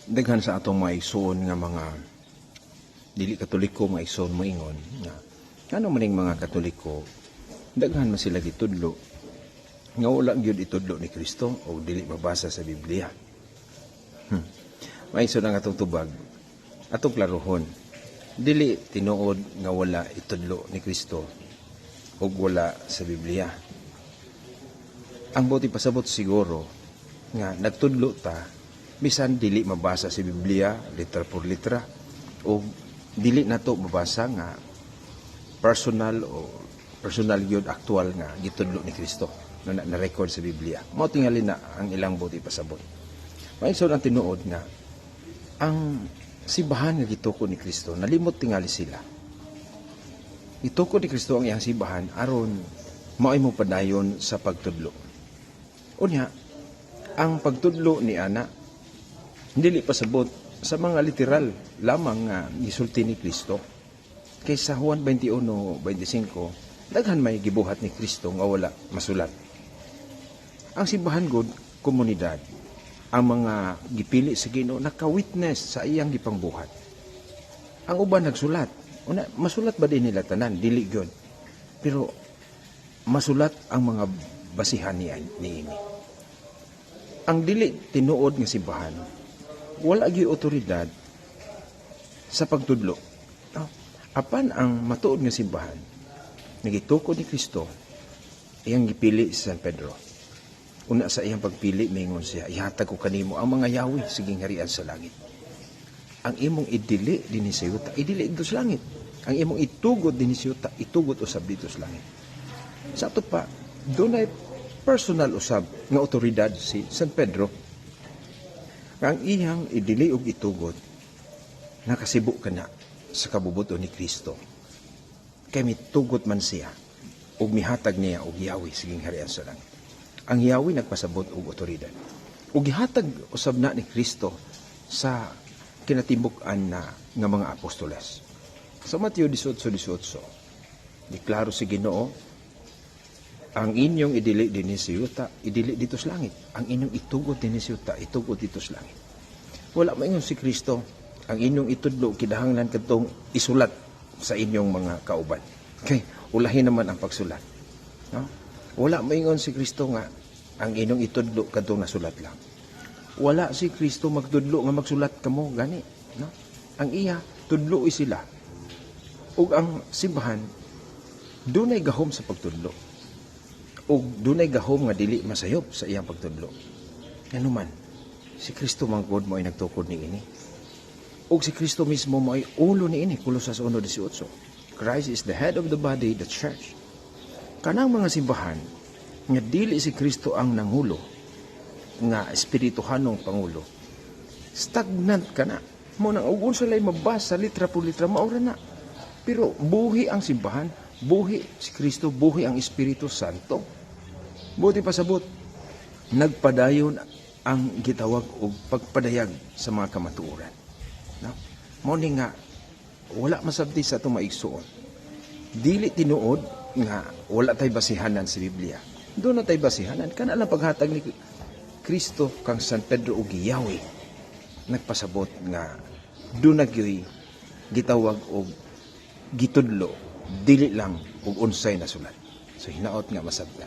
daghan sa atong mga igsoon nga mga dili katoliko mga igsoon moingon nga ano maning mga katoliko daghan man sila gitudlo nga wala gyud itudlo ni Kristo o dili mabasa sa Biblia. Maigsoon ang atong tubag atong klarohon dili tinuod nga wala itudlo ni Kristo o wala sa Biblia. Ang buti pasabot siguro nga nagtudlo ta bisan dili mabasa sa Biblia litra por litra o dili nato mabasa nga personal yun aktual nga gitudlo ni Kristo na na-record sa Biblia. Mao tingali na ang ilang buti pasabot. Maigsoon ang tinuod nga ang sibahan nga gitukod ni Kristo nalimot tingali sila. Gitukod ni Kristo ang iyang sibahan aron mao'y mo padayon sa pagtudlo. Unya ang pagtudlo ni ana dili pasabot sa mga literal lamang nga gisulti ni Kristo. Kaysa Juan 21:25, daghan may gibuhat ni Kristo nga wala masulat. Ang simbahan gud komunidad, ang mga gipili sa Ginoo naka-witness sa iyang gipangbuhat. Ang uban nagsulat, una masulat ba din nila tanan? Dili gyud. Pero masulat ang mga basihan niini. Ang dili tinuod nga simbahan wala gyud otoridad sa pagtudlo. Apan ang matuod nga simbahan nagitukod ni Kristo iyang gipili si San Pedro. Una sa iyang pagpili mingon siya, ihatag ko kanimo ang mga yawi siging harian sa langit. Ang imong idili dinhi sa yuta, idili dito sa langit. Ang imong itugod dinhi sa yuta, itugod usab dito sa langit. Sa ato pa, dunay personal usab nga otoridad si San Pedro. Ang iyang idili og itugod nakasibo kana sa kabubuton ni Kristo. Kay mitugot man siya ug mihatag niya og yawi siging harian sa langit. Ang yawi nagpasabot og otoridad. Ug gihatag usab na ni Kristo sa kinatibuk-an na nga mga apostoles. Sa Mateo 18:18, deklaro si Ginoo, ang inyong idili dinhi sa yuta, idili dito sa langit. Ang inyong itugod dinhi sa yuta, itugod dito sa langit. Wala maingon si Kristo, ang inyong itudlo kinahanglan kadtong isulat sa inyong mga kauban. Okay, ulahin naman ang pagsulat. No? Wala maingon si Kristo nga ang inyong itudlo kadtong nasulat lang. Wala si Kristo magtudlo nga magsulat kamo gani, no? Ang iya tudlo sila. Ug ang simbahan dunay gahom sa pagtudlo. Ug dunay gahom nga dili masayop sa iyang pagtudlo. Ngano man, si Kristo manggod mo ay nagtukod niini. Ug si Kristo mismo mo ay ulo niini, Kolosas 1:18. Christ is the head of the body, the church. Kanang mga simbahan nga dili si Kristo ang nangulo, nga espirituhanong pangulo, stagnant ka na. Mo nang ugon sa lay mabasa litra por litra maura na. Pero buhi ang simbahan, buhi si Kristo, buhi ang Espiritu Santo. Buti pasabot, nagpadayon ang gitawag og pagpadayag sa mga kamatuoran. No? Mao nga wala masabti sa itong maigsuon. Dili tinuod nga wala tay basihanan sa Biblia. Doon na tay basihanan kana lang paghatag ni Kristo kang San Pedro og Yawe. Nagpasabot nga doon nagyoy gitawag og gitudlo dili lang og unsay na sulat. So hinaot nga masabta.